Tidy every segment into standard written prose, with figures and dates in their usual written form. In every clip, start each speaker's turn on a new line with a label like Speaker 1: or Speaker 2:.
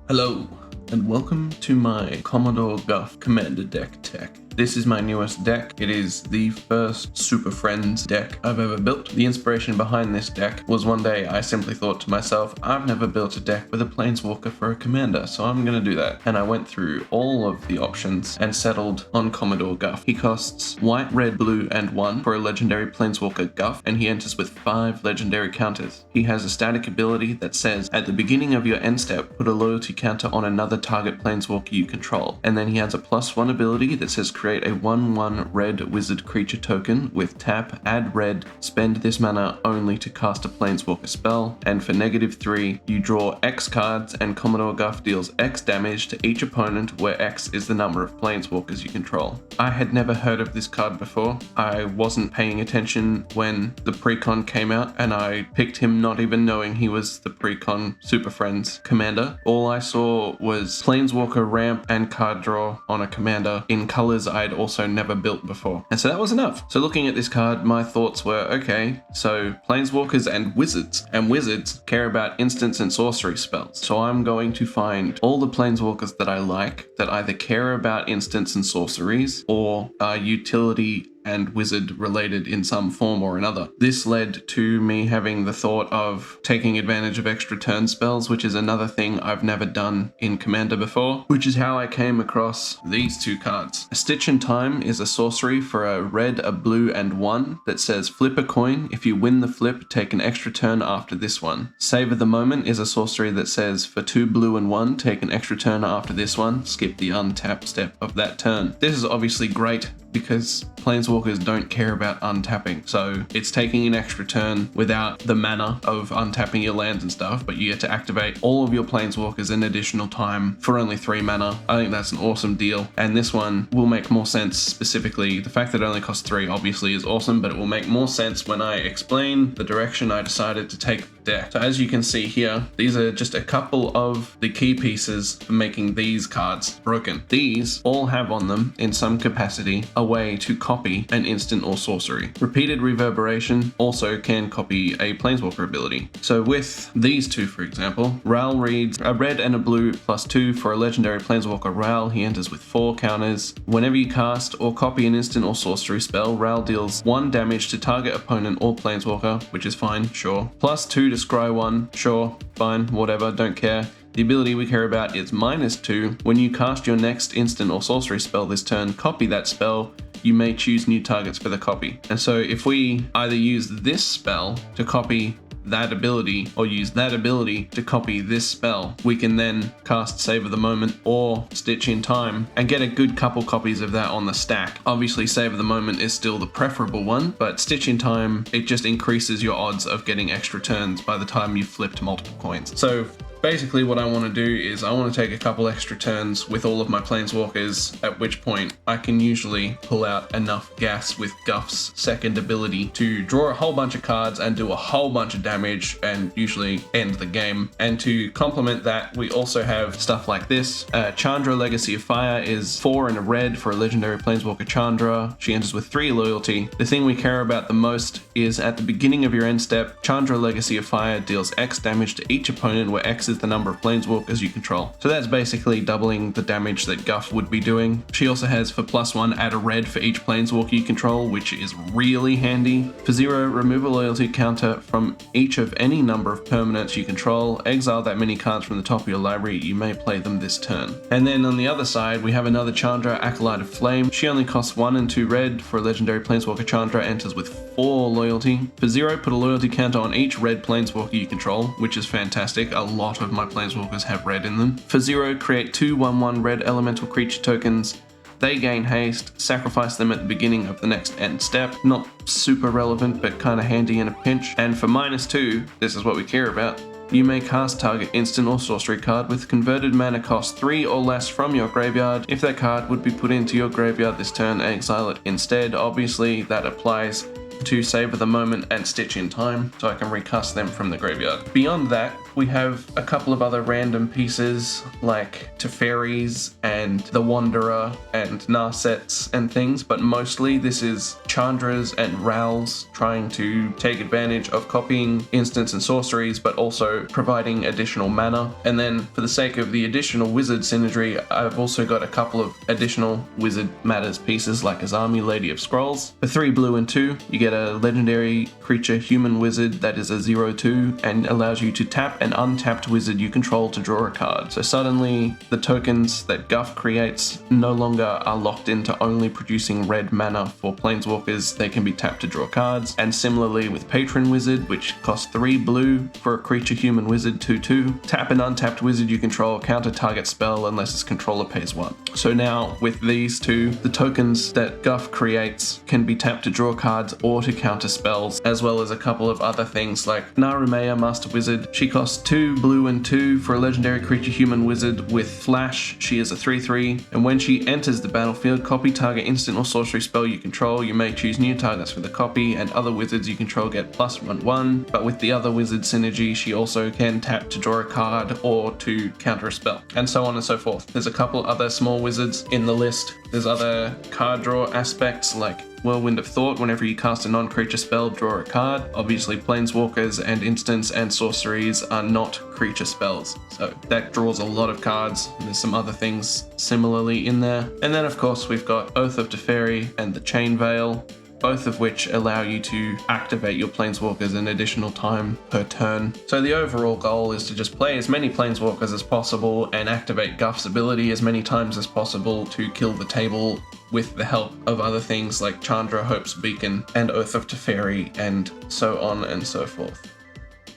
Speaker 1: Hello, and welcome to my Commodore Guff Commander deck tech. This is my newest deck. It is the first Super Friends deck I've ever built. The inspiration behind this deck was one day I simply thought to myself, I've never built a deck with a Planeswalker for a commander, so I'm gonna do that. And I went through all of the options and settled on Commodore Guff. He costs white, red, blue, and 1 for a legendary Planeswalker Guff, and he enters with 5 legendary counters. He has a static ability that says, at the beginning of your end step, put a loyalty counter on another target Planeswalker you control. And then he has a +1 ability that says create a 1/1 red wizard creature token with tap, add red, spend this mana only to cast a Planeswalker spell, and for -3, you draw X cards and Commodore Guff deals X damage to each opponent where X is the number of Planeswalkers you control. I had never heard of this card before. I wasn't paying attention when the precon came out, and I picked him not even knowing he was the precon Superfriends commander. All I saw was Planeswalker ramp and card draw on a commander in colors I'd also never built before. And so that was enough. So looking at this card, my thoughts were, okay, so Planeswalkers and wizards care about instants and sorcery spells. So I'm going to find all the Planeswalkers that I like that either care about instants and sorceries or are utility and wizard related in some form or another. This led to me having the thought of taking advantage of extra turn spells, which is another thing I've never done in Commander before, which is how I came across these two cards. A Stitch in Time is a sorcery for a red, a blue, and 1 that says flip a coin. If you win the flip, take an extra turn after this one. Savor the Moment is a sorcery that says for 2 blue and 1, take an extra turn after this one. Skip the untap step of that turn. This is obviously great because Planeswalkers don't care about untapping, so it's taking an extra turn without the mana of untapping your lands and stuff, but you get to activate all of your Planeswalkers in additional time for only 3 mana. I think that's an awesome deal, and this one will make more sense specifically. The fact that it only costs 3 obviously is awesome, but it will make more sense when I explain the direction I decided to take the deck. So as you can see here, these are just a couple of the key pieces for making these cards broken. These all have on them, in some capacity, a way to copy an instant or sorcery. Repeated Reverberation also can copy a Planeswalker ability. So with these two, for example, Ral reads a red and a blue +2 for a legendary Planeswalker Ral. He enters with 4 counters. Whenever you cast or copy an instant or sorcery spell, Ral deals 1 damage to target opponent or Planeswalker, which is fine, sure. +2 to scry 1, sure, fine, whatever, don't care. The ability we care about is -2. When you cast your next instant or sorcery spell this turn, copy that spell. You may choose new targets for the copy. And so if we either use this spell to copy that ability or use that ability to copy this spell, we can then cast Savor the Moment or Stitch in Time and get a good couple copies of that on the stack. Obviously Savor the Moment is still the preferable one, but Stitch in Time, it just increases your odds of getting extra turns by the time you've flipped multiple coins. So basically what I want to do is I want to take a couple extra turns with all of my Planeswalkers, at which point I can usually pull out enough gas with Guff's second ability to draw a whole bunch of cards and do a whole bunch of damage and usually end the game. And to complement that, we also have stuff like this. Chandra Legacy of Fire is 4 and a red for a legendary Planeswalker Chandra. She enters with 3 loyalty. The thing we care about the most is at the beginning of your end step, Chandra Legacy of Fire deals X damage to each opponent where X is the number of Planeswalkers you control. So that's basically doubling the damage that Guff would be doing. She also has for +1 add a red for each Planeswalker you control, which is really handy. For 0, remove a loyalty counter from each of any number of permanents you control. Exile that many cards from the top of your library. You may play them this turn. And then on the other side, we have another Chandra, Acolyte of Flame. She only costs 1 and 2 red for a legendary Planeswalker Chandra, enters with 4 loyalty. For 0, put a loyalty counter on each red Planeswalker you control, which is fantastic. A lot of my Planeswalkers have red in them. For 0, create 2 1/1 red elemental creature tokens. They gain haste, sacrifice them at the beginning of the next end step. Not super relevant, but kind of handy in a pinch. And for -2, this is what we care about. You may cast target instant or sorcery card with converted mana cost 3 or less from your graveyard. If that card would be put into your graveyard this turn, exile it instead. Obviously, that applies to Savor the Moment and Stitch in Time, so I can recast them from the graveyard. Beyond that, we have a couple of other random pieces like Teferis and the Wanderer and Narsets and things, but mostly this is Chandras and Rals trying to take advantage of copying instants and sorceries, but also providing additional mana. And then for the sake of the additional wizard synergy, I've also got a couple of additional wizard matters pieces like Azami, Lady of Scrolls. For 3 blue and 2, you get a legendary creature human wizard that is a 0/2 and allows you to tap an untapped wizard you control to draw a card. So suddenly the tokens that Guff creates no longer are locked into only producing red mana for planeswalkers. They can be tapped to draw cards. And similarly with Patron Wizard, which costs 3 blue for a creature human wizard 2/2. Tap an untapped wizard you control, counter target spell unless its controller pays 1. So now with these two, the tokens that Guff creates can be tapped to draw cards or to counter spells, as well as a couple of other things like Narumea Master Wizard. She costs 2 blue and 2 for a legendary creature human wizard with flash. She is a 3/3, and when she enters the battlefield, copy target instant or sorcery spell you control. You may choose new targets for the copy, and other wizards you control get +1/1. But with the other wizard synergy, she also can tap to draw a card or to counter a spell, and so on and so forth. There's a couple other small wizards in the list. There's other card draw aspects like Whirlwind of Thought. Whenever you cast a non-creature spell, draw a card. Obviously planeswalkers and instants and sorceries are not creature spells, so that draws a lot of cards. There's some other things similarly in there. And then of course we've got Oath of Teferi and the Chain Veil, both of which allow you to activate your planeswalkers an additional time per turn. So the overall goal is to just play as many planeswalkers as possible and activate Guff's ability as many times as possible to kill the table with the help of other things like Chandra, Hope's Beacon, and Oath of Teferi, and so on and so forth.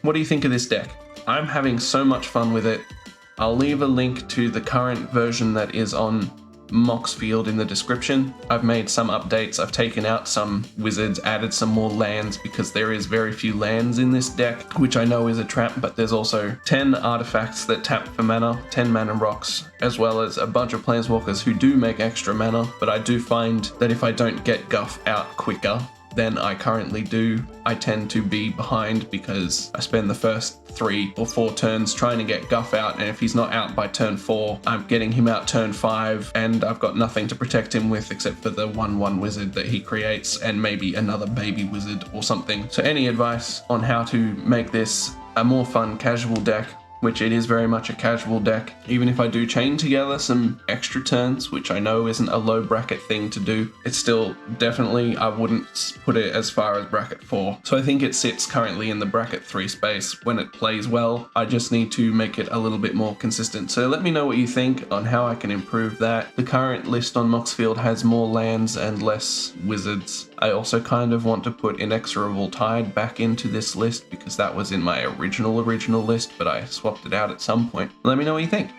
Speaker 1: What do you think of this deck? I'm having so much fun with it. I'll leave a link to the current version that is on Moxfield in the description. I've made some updates. I've taken out some wizards, added some more lands because there is very few lands in this deck, which I know is a trap, but there's also 10 artifacts that tap for mana, 10 mana rocks, as well as a bunch of planeswalkers who do make extra mana. But I do find that if I don't get Guff out quicker than I currently do, I tend to be behind because I spend the first 3 or 4 turns trying to get Guff out, and if he's not out by turn 4, I'm getting him out turn 5, and I've got nothing to protect him with except for the 1/1 wizard that he creates and maybe another baby wizard or something. So any advice on how to make this a more fun casual deck, which it is very much a casual deck, even if I do chain together some extra turns, which I know isn't a low bracket thing to do, it's still definitely, I wouldn't put it as far as bracket 4. So I think it sits currently in the bracket 3 space when it plays well. I just need to make it a little bit more consistent. So let me know what you think on how I can improve that. The current list on Moxfield has more lands and less wizards. I also kind of want to put Inexorable Tide back into this list because that was in my original list, but I swapped it out at some point. Let me know what you think.